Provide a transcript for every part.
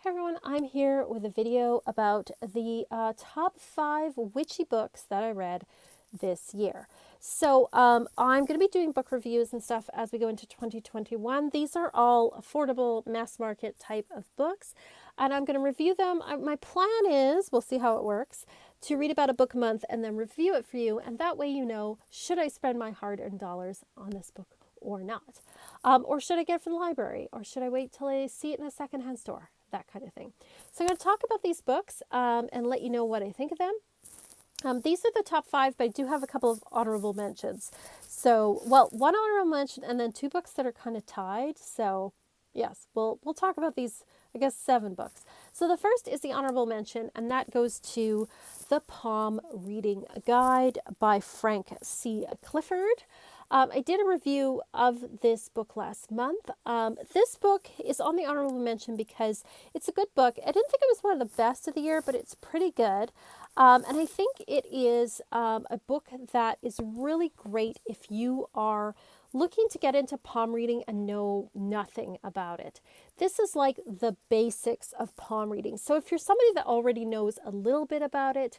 Hey everyone, I'm here with a video about the top 5 witchy books that I read this year. So I'm going to be doing book reviews and stuff as we go into 2021. These are all affordable mass market type of books, and I'm going to review them. My plan is, we'll see how it works, to read about a book a month and then review it for you, and that way you know, should I spend my hard-earned dollars on this book or not? Or should I get it from the library? Or should I wait till I see it in a secondhand store? That kind of thing. So I'm going to talk about these books and let you know what I think of them. These are the top 5, but I do have a couple of honorable mentions. So, well, one honorable mention and then 2 books that are kind of tied. So, yes, we'll talk about these, I guess, 7 books. So the first is the honorable mention, and that goes to The Palm Reading Guide by Frank C. Clifford. I did a review of this book last month. This book is on the honorable mention because it's a good book. I didn't think it was one of the best of the year, but it's pretty good. And I think it is a book that is really great if you are looking to get into palm reading and know nothing about it. This is like the basics of palm reading. So if you're somebody that already knows a little bit about it,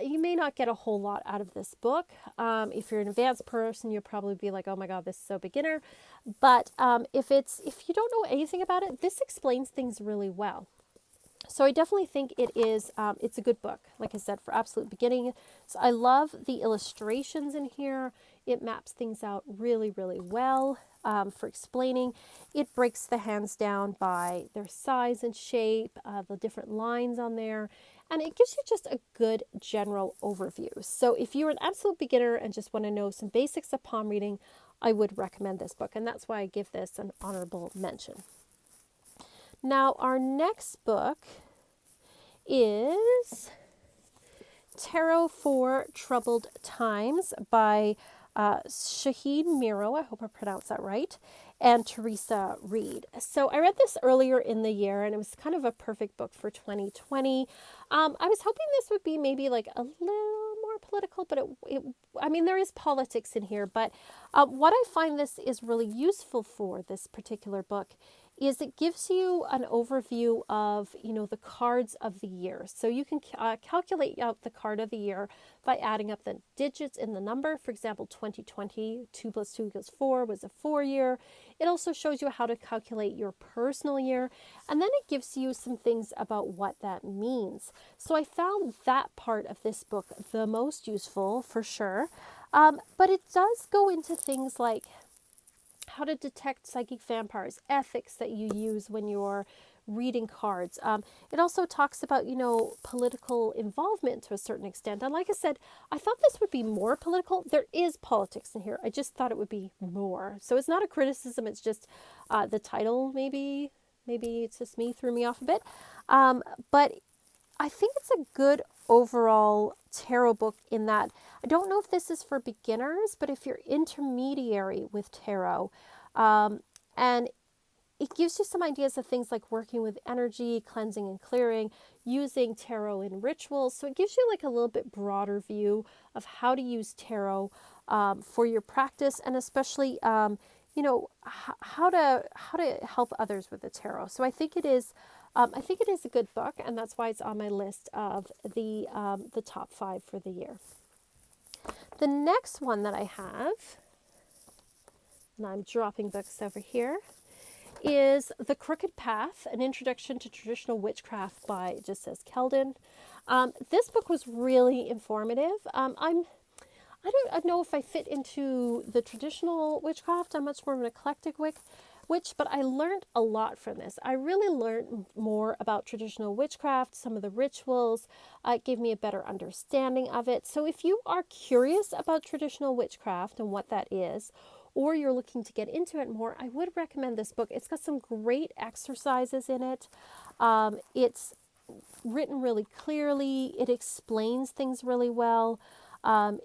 you may not get a whole lot out of this book. If you're an advanced person, you'll probably be like, oh my God, this is so beginner. But if you don't know anything about it, this explains things really well. So I definitely think it is, it's a good book, like I said, for absolute beginning. So I love the illustrations in here. It maps things out really, really well for explaining. It breaks the hands down by their size and shape, the different lines on there, and it gives you just a good general overview. So if you're an absolute beginner and just want to know some basics of palm reading, I would recommend this book, and that's why I give this an honorable mention. Now, our next book is Tarot for Troubled Times by Shahid Miro, I hope I pronounced that right, and Teresa Reed. So I read this earlier in the year, and it was kind of a perfect book for 2020. I was hoping this would be maybe like a little more political, but I mean, there is politics in here, but what I find this is really useful for, this particular book, is it gives you an overview of, the cards of the year. So you can calculate out the card of the year by adding up the digits in the number. For example, 2020, 2 plus 2 equals 4 was a 4 year. It also shows you how to calculate your personal year. And then it gives you some things about what that means. So I found that part of this book the most useful for sure. But it does go into things like how to detect psychic vampires, ethics that you use when you're reading cards. It also talks about, political involvement to a certain extent. And like I said, I thought this would be more political. There is politics in here. I just thought it would be more. So it's not a criticism. It's just the title, maybe it's just me, threw me off a bit. But I think it's a good overall tarot book in that I don't know if this is for beginners, but if you're intermediary with tarot, and it gives you some ideas of things like working with energy, cleansing and clearing, using tarot in rituals. So it gives you like a little bit broader view of how to use tarot for your practice, and especially how to help others with the tarot. So I think it is a good book, and that's why it's on my list of the top 5 for the year. The next one that I have, and I'm dropping books over here, is The Crooked Path, An Introduction to Traditional Witchcraft by, it just says Keldon. This book was really informative. I don't know if I fit into the traditional witchcraft. I'm much more of an eclectic witch, but I learned a lot from this. I really learned more about traditional witchcraft, some of the rituals. It gave me a better understanding of it. So if you are curious about traditional witchcraft and what that is, or you're looking to get into it more, I would recommend this book. It's got some great exercises in it. It's written really clearly. It explains things really well.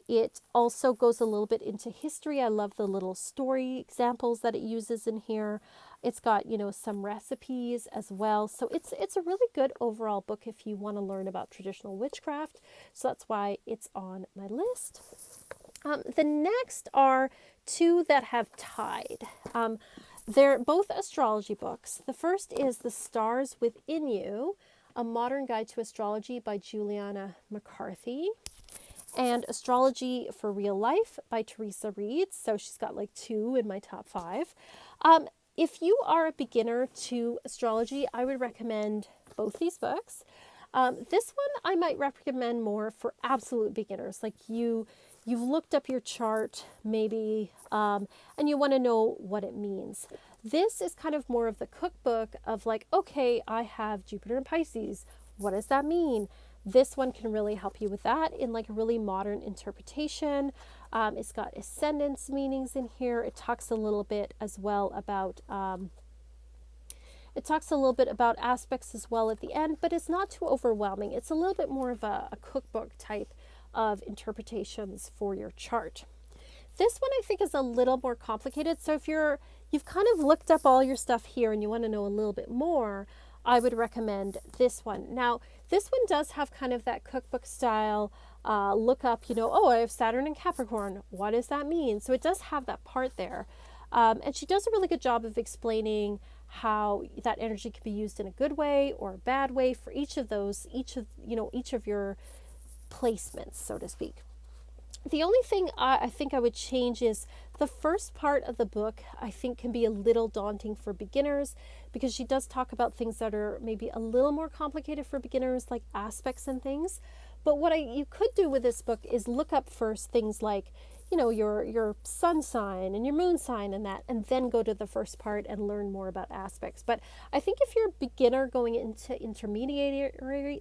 It also goes a little bit into history. I love the little story examples that it uses in here. It's got, some recipes as well. So it's a really good overall book if you want to learn about traditional witchcraft. So that's why it's on my list. The next are 2 that have tied. They're both astrology books. The first is The Stars Within You, A Modern Guide to Astrology by Juliana McCarthy, and Astrology for Real Life by Teresa Reed. So she's got like two in my top five. If you are a beginner to astrology, I would recommend both these books. This one I might recommend more for absolute beginners, like you've looked up your chart maybe, and you want to know what it means. This is kind of more of the cookbook of like, okay, I have Jupiter in Pisces. What does that mean? This one can really help you with that in like a really modern interpretation. It's got ascendance meanings in here. It talks a little bit as well about aspects as well at the end, but it's not too overwhelming. It's a little bit more of a cookbook type of interpretations for your chart. This one I think is a little more complicated. So if you've kind of looked up all your stuff here and you want to know a little bit more, I would recommend this one. Now, this one does have kind of that cookbook style, look up, oh, I have Saturn in Capricorn. What does that mean? So it does have that part there. And she does a really good job of explaining how that energy can be used in a good way or a bad way for each of your placements, so to speak. The only thing I think I would change is the first part of the book, I think can be a little daunting for beginners because she does talk about things that are maybe a little more complicated for beginners, like aspects and things. But what you could do with this book is look up first things like, your sun sign and your moon sign and that, and then go to the first part and learn more about aspects. But I think if you're a beginner going into intermediary,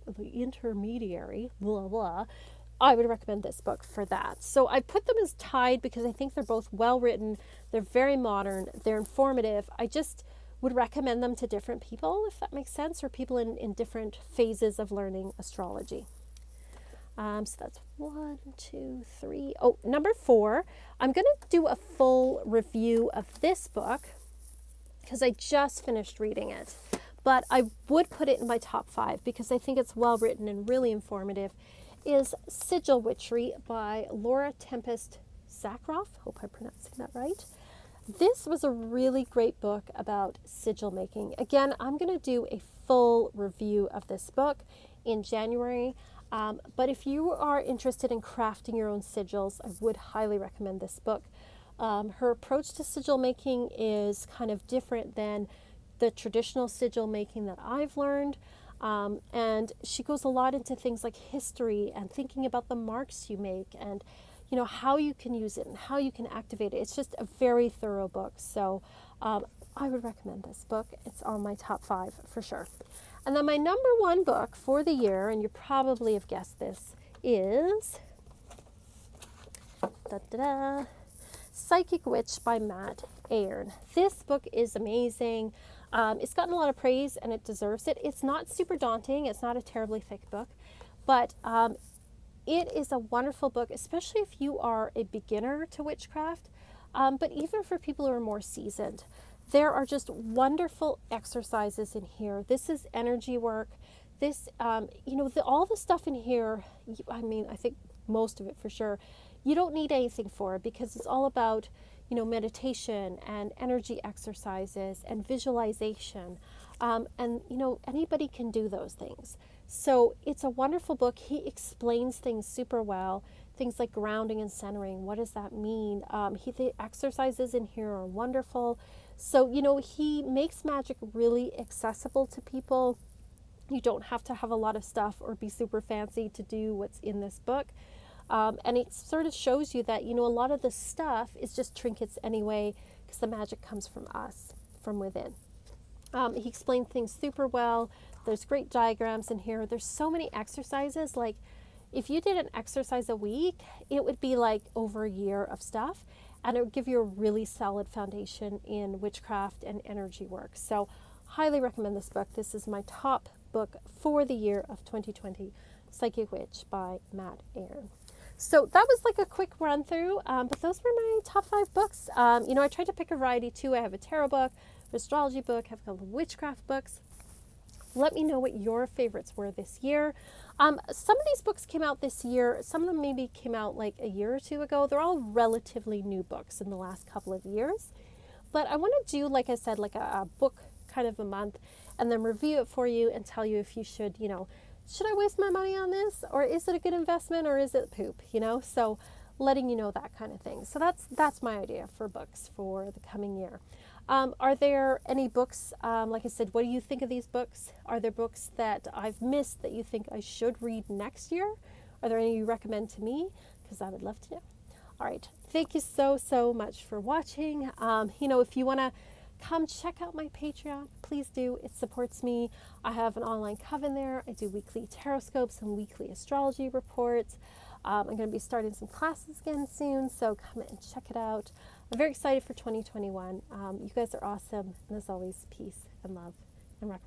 blah, blah, I would recommend this book for that. So I put them as tied because I think they're both well written. They're very modern. They're informative. I just would recommend them to different people, if that makes sense, or people in different phases of learning astrology. So that's 1, 2, 3. Oh, number 4. I'm going to do a full review of this book because I just finished reading it. But I would put it in my top 5 because I think it's well written and really informative. Is Sigil Witchery by Laura Tempest Zakroff. Hope I'm pronouncing that right. This was a really great book about sigil making. Again, I'm going to do a full review of this book in January. But if you are interested in crafting your own sigils, I would highly recommend this book. Her approach to sigil making is kind of different than the traditional sigil making that I've learned. And she goes a lot into things like history and thinking about the marks you make and, how you can use it and how you can activate it. It's just a very thorough book. So I would recommend this book. It's on my top 5 for sure. And then my number 1 book for the year, and you probably have guessed this, is Psychic Witch by Matt Ayrn. This book is amazing. It's gotten a lot of praise and it deserves it. It's not super daunting. It's not a terribly thick book, but it is a wonderful book, especially if you are a beginner to witchcraft, but even for people who are more seasoned. There are just wonderful exercises in here. This is energy work. This, all the stuff in here, I think most of it for sure, you don't need anything for it because it's all about, meditation and energy exercises and visualization. And anybody can do those things. So it's a wonderful book. He explains things super well. Things like grounding and centering. What does that mean? The exercises in here are wonderful. So, he makes magic really accessible to people. You don't have to have a lot of stuff or be super fancy to do what's in this book. And it sort of shows you that, a lot of the stuff is just trinkets anyway, because the magic comes from us, from within. He explained things super well. There's great diagrams in here. There's so many exercises. Like, if you did an exercise a week, it would be like over a year of stuff, and it would give you a really solid foundation in witchcraft and energy work. So, highly recommend this book. This is my top book for the year of 2020, Psychic Witch by Matt Ayrn. So that was like a quick run through, but those were my top 5 books. I tried to pick a variety too. I have a tarot book, an astrology book, I have a couple of witchcraft books. Let me know what your favorites were this year. Some of these books came out this year. Some of them maybe came out like a year or two ago. They're all relatively new books in the last couple of years. But I want to do, like I said, like a book kind of a month, and then review it for you and tell you if you should, should I waste my money on this, or is it a good investment, or is it poop, So letting you know that kind of thing. So that's my idea for books for the coming year. Are there any books, like I said, what do you think of these books? Are there books that I've missed that you think I should read next year? Are there any you recommend to me? Because I would love to know. All right. Thank you so much for watching. If you want to come check out my Patreon, please do. It supports me. I have an online coven there. I do weekly tarot scopes and weekly astrology reports. I'm going to be starting some classes again soon, so come and check it out. I'm very excited for 2021. You guys are awesome. And as always, peace and love and rock.